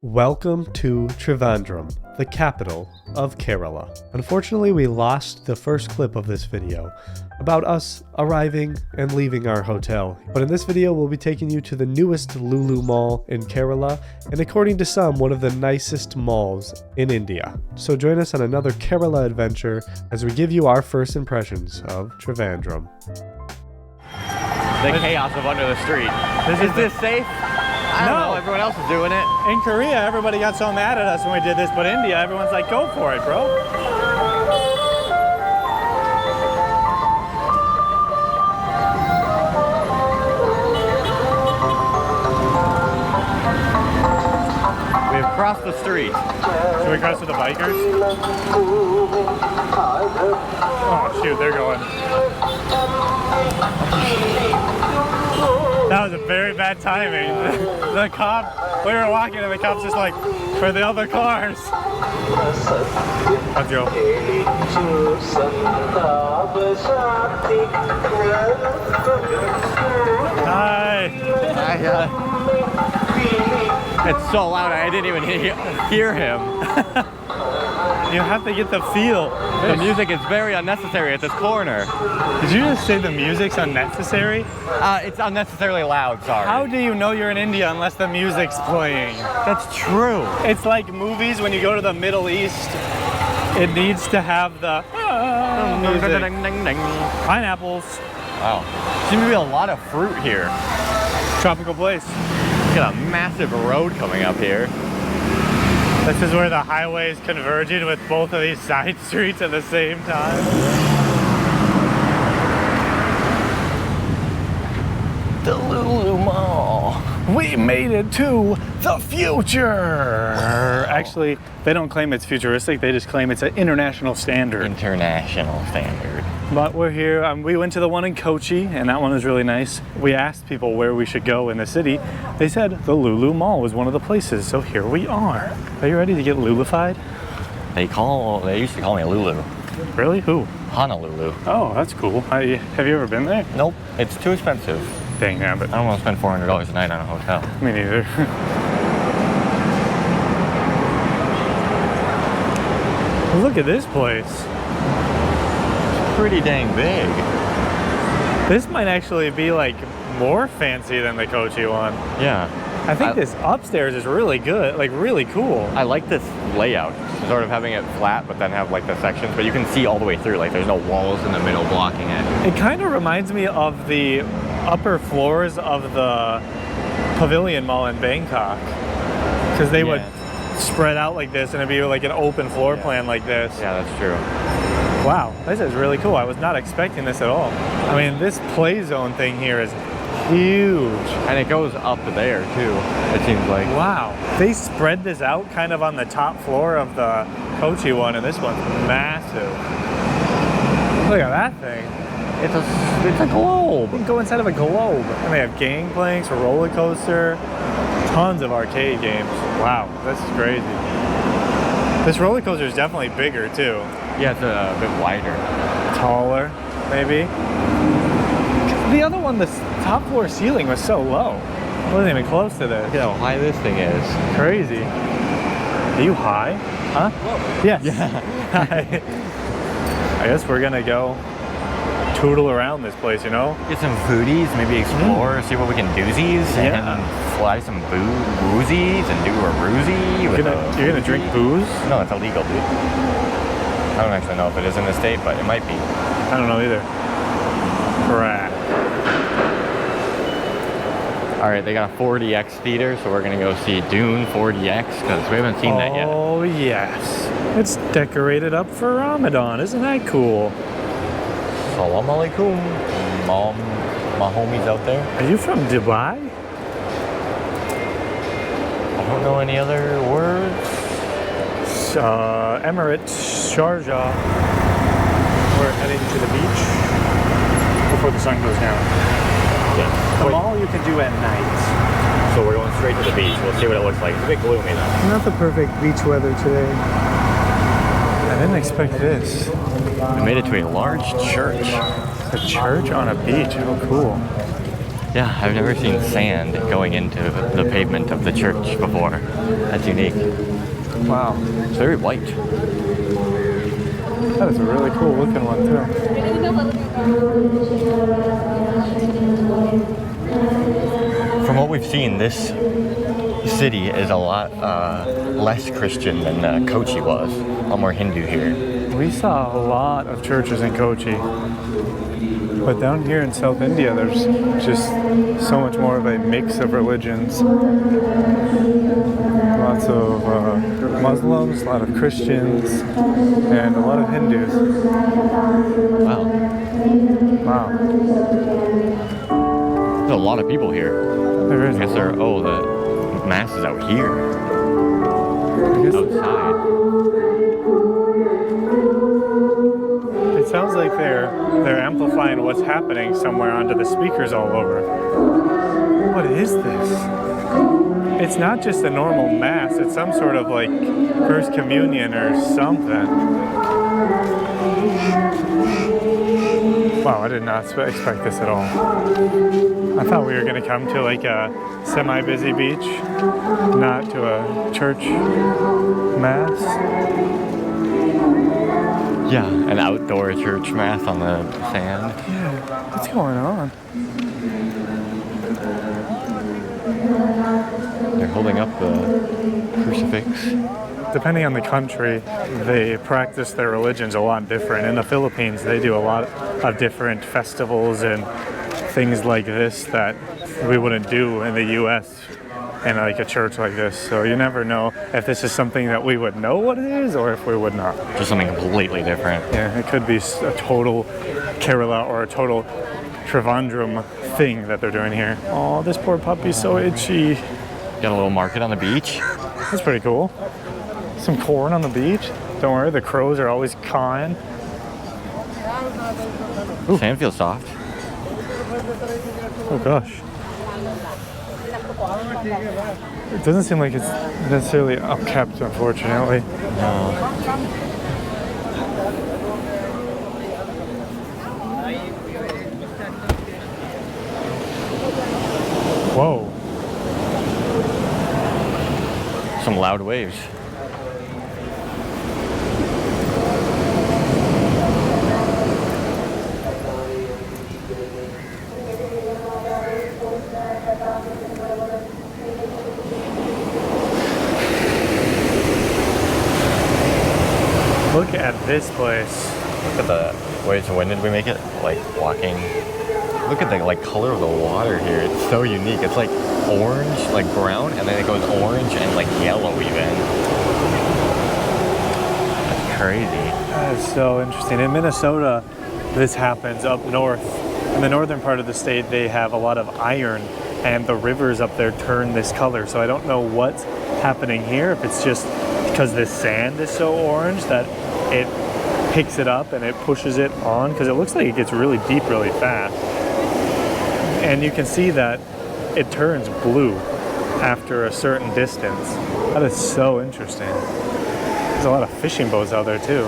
Welcome to Trivandrum, the capital of Kerala. Unfortunately, we lost the first clip of this video about us arriving and leaving our hotel. But in this video, we'll be taking you to the newest Lulu Mall in Kerala, and according to some, one of the nicest malls in India. So join us on another Kerala adventure as we give you our first impressions of Trivandrum. The chaos of under the street. Is this safe? I don't know, everyone else is doing it. In Korea, everybody got so mad at us when we did this, but India, everyone's like, go for it, bro. We've crossed the street. Should we cross with the bikers? Oh shoot, they're going. That was a very bad timing. The cop, we were walking and the cop's just like, for the other cars. Let's go. Hi. It's so loud, I didn't even hear him. You have to get the feel. The music is very unnecessary at this corner. Did you just say the music's unnecessary? It's unnecessarily loud, sorry. How do you know you're in India unless the music's playing? That's true. It's like movies when you go to the Middle East. It needs to have the music. Pineapples. Wow. Seems to be a lot of fruit here. Tropical place. Got a massive road coming up here. This is where the highway is converging with both of these side streets at the same time. The Lulu Mall. We made it to the future. Actually, they don't claim it's futuristic. They just claim it's an international standard. International standard. But we're here. We went to the one in Kochi, and that one was really nice. We asked people where we should go in the city. They said the Lulu Mall was one of the places, so here we are. Are you ready to get Lulufied? They used to call me Lulu. Really? Who? Honolulu. Oh, that's cool. Have you ever been there? Nope, it's too expensive. Dang, yeah, but I don't want to spend $400 a night on a hotel. Me neither. Look at this place. It's pretty dang big. This might actually be like more fancy than the Kochi one. Yeah. I think this upstairs is really good, like really cool. I like this layout, sort of having it flat, but then have like the sections, but you can see all the way through, like there's no walls in the middle blocking it. It kind of reminds me of the upper floors of the Pavilion Mall in Bangkok, because they would spread out like this and it'd be like an open floor plan like this. Yeah, that's true. Wow, this is really cool. I was not expecting this at all. I mean, this play zone thing here is huge. And it goes up there too, it seems like. Wow. They spread this out kind of on the top floor of the Kochi one, and this one's massive. Look at that thing. It's a globe. You can go inside of a globe. And they have gangplanks, a roller coaster, tons of arcade games. Wow, this is crazy. This roller coaster is definitely bigger too. Yeah, it's a bit wider. Taller, maybe. The other one, the top floor ceiling was so low. It wasn't even close to this. Look at how high this thing is. Crazy. Are you high? Huh? Whoa. Yes. Yeah. I guess we're gonna go tootle around this place, you know? Get some foodies, maybe explore, see what we can doozies, and fly some woozies and do a roozy. You're gonna drink booze? No, it's illegal, dude. I don't actually know if it is in the state, but it might be. I don't know either. Crap. All right, they got a 4DX theater, so we're gonna go see Dune 4DX because we haven't seen that yet. Oh yes, it's decorated up for Ramadan. Isn't that cool? Salam alaikum, my homies out there. Are you from Dubai? I don't know any other words. Emirates, Sharjah. We're heading to the beach before the sun goes down. Yeah. The mall you can do at night. So we're going straight to the beach. We'll see what it looks like. It's a bit gloomy though. Not the perfect beach weather today. I didn't expect this. We made it to a large church. A church on a beach, how cool. Yeah, I've never seen sand going into the pavement of the church before. That's unique. Wow. It's very white. That is a really cool looking one too. From what we've seen, this city is a lot less Christian than Kochi was. A lot more Hindu here. We saw a lot of churches in Kochi. But down here in South India, there's just so much more of a mix of religions. Lots of Muslims, a lot of Christians, and a lot of Hindus. Wow. Wow. There's a lot of people here. There is. I guess the mass is out here. Outside. It sounds like they're amplifying what's happening somewhere onto the speakers all over. What is this? It's not just a normal mass, it's some sort of like First Communion or something. Wow, I did not expect this at all. I thought we were going to come to like a semi-busy beach, not to a church mass. Yeah, an outdoor church mass on the sand. Yeah, what's going on? They're holding up the crucifix. Depending on the country, they practice their religions a lot different. In the Philippines, they do a lot of different festivals and things like this that we wouldn't do in the U.S. in like a church like this. So you never know if this is something that we would know what it is or if we would not. Just something completely different. Yeah, it could be a total Kerala or a total Trivandrum thing that they're doing here. Oh, this poor puppy's so itchy. Got a little market on the beach. That's pretty cool. Some corn on the beach. Don't worry, the crows are always cawing. Ooh. Sand feels soft. Oh gosh. It doesn't seem like it's necessarily upkept, unfortunately. No. Whoa. Some loud waves. Look at this place. Look at the waves. When did we make it? Like walking. Look at the like color of the water here. It's so unique. It's like orange, like brown, and then it goes orange and like yellow even. That's crazy. That is so interesting. In Minnesota, this happens up north. In the northern part of the state, they have a lot of iron, and the rivers up there turn this color. So I don't know what's happening here, if it's just because this sand is so orange that it picks it up and it pushes it on, because it looks like it gets really deep really fast. And you can see that it turns blue after a certain distance. That is so interesting. There's a lot of fishing boats out there too.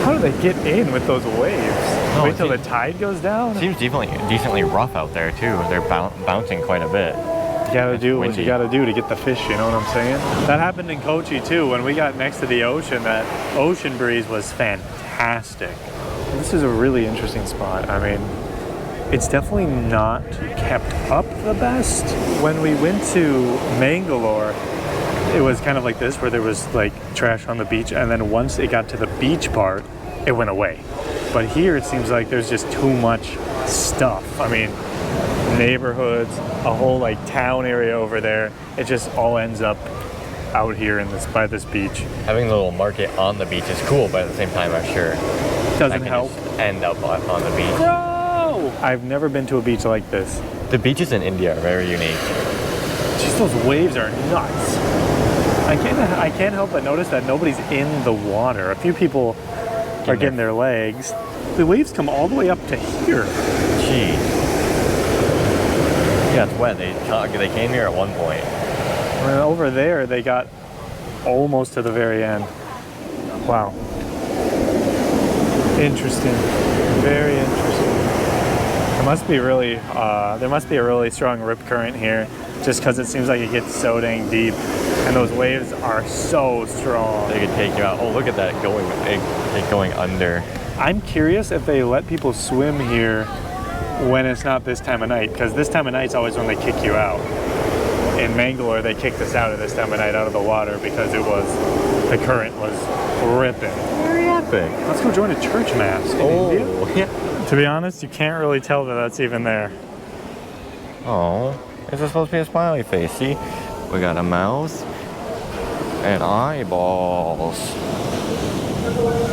How do they get in with those waves? Wait till the tide goes down? It seems decently rough out there too. They're bouncing quite a bit. You gotta do what you gotta do to get the fish, you know what I'm saying? That happened in Kochi too. When we got next to the ocean, that ocean breeze was fantastic. This is a really interesting spot. I mean, it's definitely not kept up the best. When we went to Mangalore, it was kind of like this, where there was like trash on the beach, and then once it got to the beach part, it went away. But here it seems like there's just too much stuff. I mean, neighborhoods, a whole like town area over there. It just all ends up out here in by this beach. Having the little market on the beach is cool, but at the same time, I'm sure Doesn't help. End up on the beach. Bro! I've never been to a beach like this. The beaches in India are very unique. Just those waves are nuts. I can't help but notice that nobody's in the water. A few people are getting their legs. The waves come all the way up to here. Jeez. Yeah, it's wet. They came here at one point. And over there, they got almost to the very end. Wow. Interesting. Very interesting. It must be really, there must be a really strong rip current here, just because it seems like it gets so dang deep, and those waves are so strong. They could take you out. Oh, look at that going under. I'm curious if they let people swim here when it's not this time of night, because this time of night is always when they kick you out. In Mangalore, they kicked us out at this time of night out of the water because the current was ripping. Ripping. Let's go join a church mass in India. Yeah. To be honest, you can't really tell that that's even there. Oh, is this supposed to be a smiley face? See, we got a mouth and eyeballs.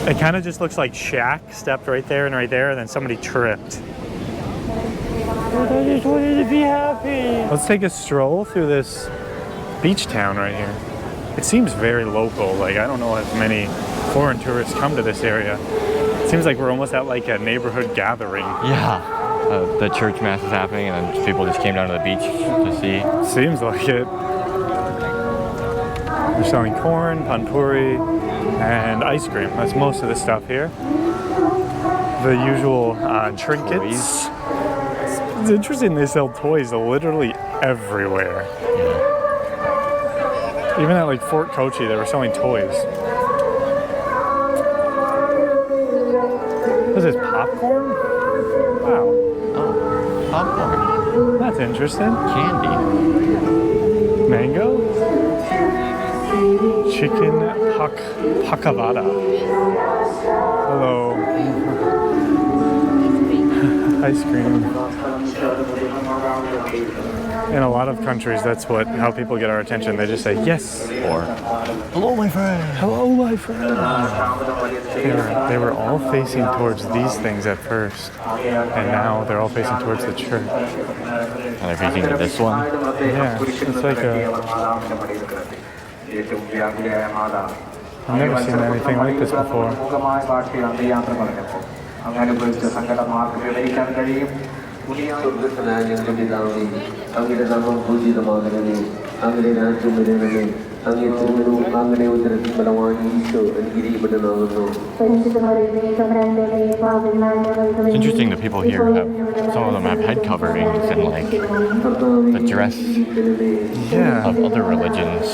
It kind of just looks like Shaq stepped right there, and then somebody tripped. I just wanted to be happy. Let's take a stroll through this beach town right here. It seems very local. Like, I don't know if many foreign tourists come to this area. It seems like we're almost at like a neighborhood gathering. Yeah. The church mass is happening and then people just came down to the beach to see. Seems like it. They're selling corn, panpuri, and ice cream. That's most of the stuff here. The usual trinkets. It's interesting they sell toys literally everywhere. Yeah. Even at like Fort Kochi, they were selling toys. What is this, popcorn? Wow. Oh, popcorn. That's interesting. Candy. Mango? Chicken pakavada. Hello. Ice cream. In a lot of countries, that's how people get our attention. They just say yes, Or, hello, my friend. hello, my friend. They were all facing towards these things at first, and now they're all facing towards the church. And they're facing to this one. Yeah, it's like I've never seen anything like this before. It's interesting the people here some of them have head coverings and like the dress of other religions.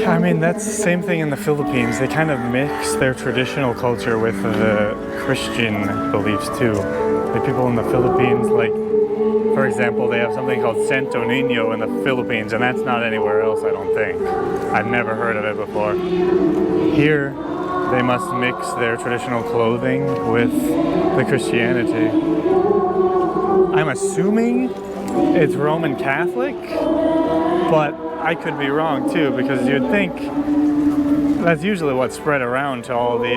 Yeah, I mean, that's the same thing in the Philippines. They kind of mix their traditional culture with the Christian beliefs too. The people in the Philippines, like, for example, they have something called Santo Niño in the Philippines, and that's not anywhere else, I don't think. I've never heard of it before. Here, they must mix their traditional clothing with the Christianity. I'm assuming it's Roman Catholic, but I could be wrong too, because you'd think that's usually what's spread around to all the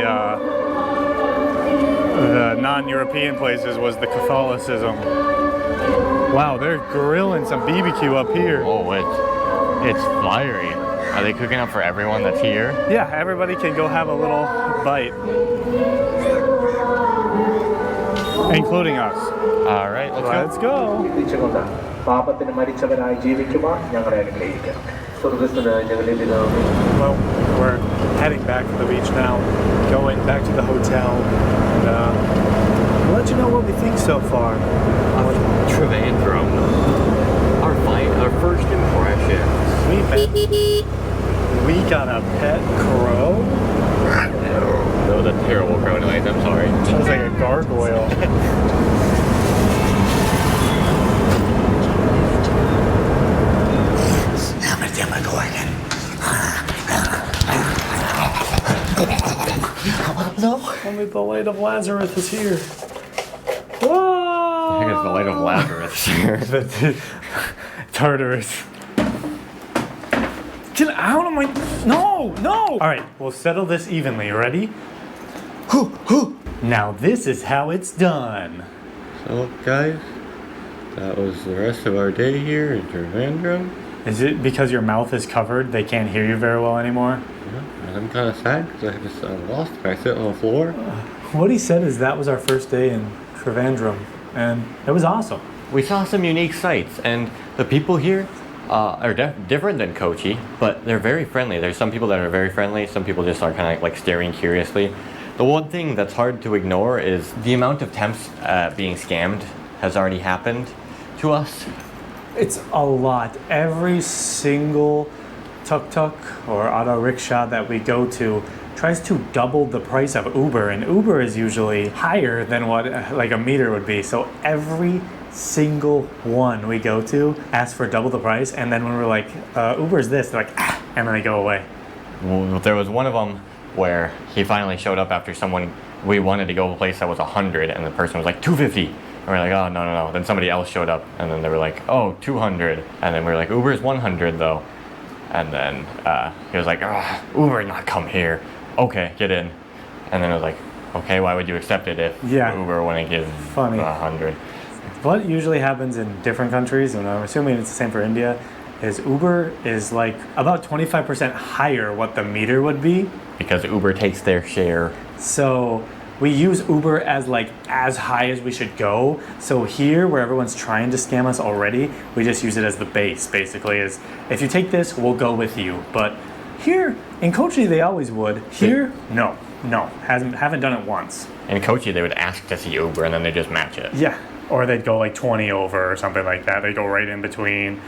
non-European places was the Catholicism. Wow, they're grilling some BBQ up here. Oh, it's fiery. Are they cooking up for everyone that's here? Yeah, everybody can go have a little bite. Including us. All right, let's go. പാപത്തിന് മരിച്ചവരായി ജീവിക്കുവാൻ ഞങ്ങളെ അനുഗ്രഹിക്കണം. സ്വർഗ്ഗസ്ഥനായ ഞങ്ങളുടെ പിതാവേ. Well, we're heading back to the beach now, going back to the hotel. And, we'll let you know what we think so far. Trivandrum. Our first impressions. We got a pet crow. That was a terrible crow noise, I'm sorry. Sounds like a gargoyle. No. Only the light of Lazarus is here. Whoa! I think it's the light of Lazarus here. Tartarus. Get out of my... No! All right, we'll settle this evenly. Ready? Now this is how it's done. So, guys, that was the rest of our day here in Trivandrum. Is it because your mouth is covered, they can't hear you very well anymore? Yeah, and I'm kind of sad because I just lost. I sit on the floor. What he said is that was our first day in Trivandrum, and it was awesome. We saw some unique sights, and the people here are different than Kochi, but they're very friendly. There's some people that are very friendly. Some people just are kind of like staring curiously. The one thing that's hard to ignore is the amount of temps being scammed has already happened to us. It's a lot. Every single tuk-tuk or auto rickshaw that we go to tries to double the price of Uber, and Uber is usually higher than what like a meter would be. So every single one we go to asks for double the price, and then when we're like, Uber's this, they're like, ah, and then they go away. Well, there was one of them where he finally showed up after we wanted to go to a place that was 100, and the person was like 250. And we're like, oh, no. Then somebody else showed up, and then they were like, oh, 200. And then we were like, Uber's 100 though. And then he was like, oh, Uber not come here. Okay, get in. And then I was like, okay, why would you accept it if Uber wouldn't give 100? What usually happens in different countries, and I'm assuming it's the same for India, is Uber is like about 25% higher what the meter would be. Because Uber takes their share. So we use Uber as like as high as we should go. So here, where everyone's trying to scam us already, we just use it as the base. Basically, is if you take this, we'll go with you. But here in Kochi, they always would. Here, no, haven't done it once. In Kochi, they would ask to see Uber, and then they just match it. Yeah, or they'd go like 20 over or something like that. They go right in between.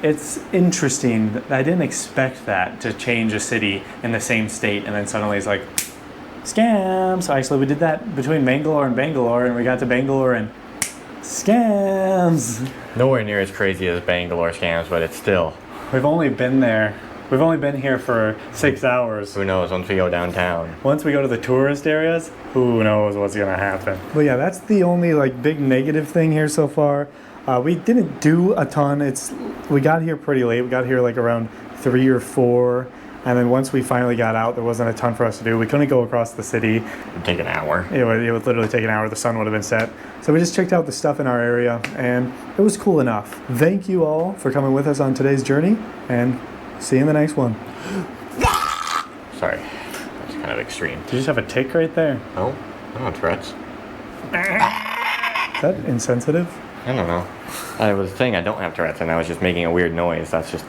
It's interesting. I didn't expect that to change a city in the same state, and then suddenly it's like, scams. So actually we did that between Bangalore and Bangalore, and we got to Bangalore and scams. Nowhere near as crazy as Bangalore scams, but it's still. We've only been here for 6 hours. Who knows once we go downtown. Once we go to the tourist areas, who knows what's gonna happen. But yeah, that's the only like big negative thing here so far. We didn't do a ton. We got here pretty late. We got here like around 3 or 4. And then once we finally got out, there wasn't a ton for us to do. We couldn't go across the city. It'd take an hour. It would literally take an hour. The sun would have been set. So we just checked out the stuff in our area, and it was cool enough. Thank you all for coming with us on today's journey, and see you in the next one. Sorry, that's kind of extreme. Did you just have a tick right there? No, I don't have Tourette's. Is that insensitive? I don't know. I was saying I don't have Tourette's, and I was just making a weird noise. That's just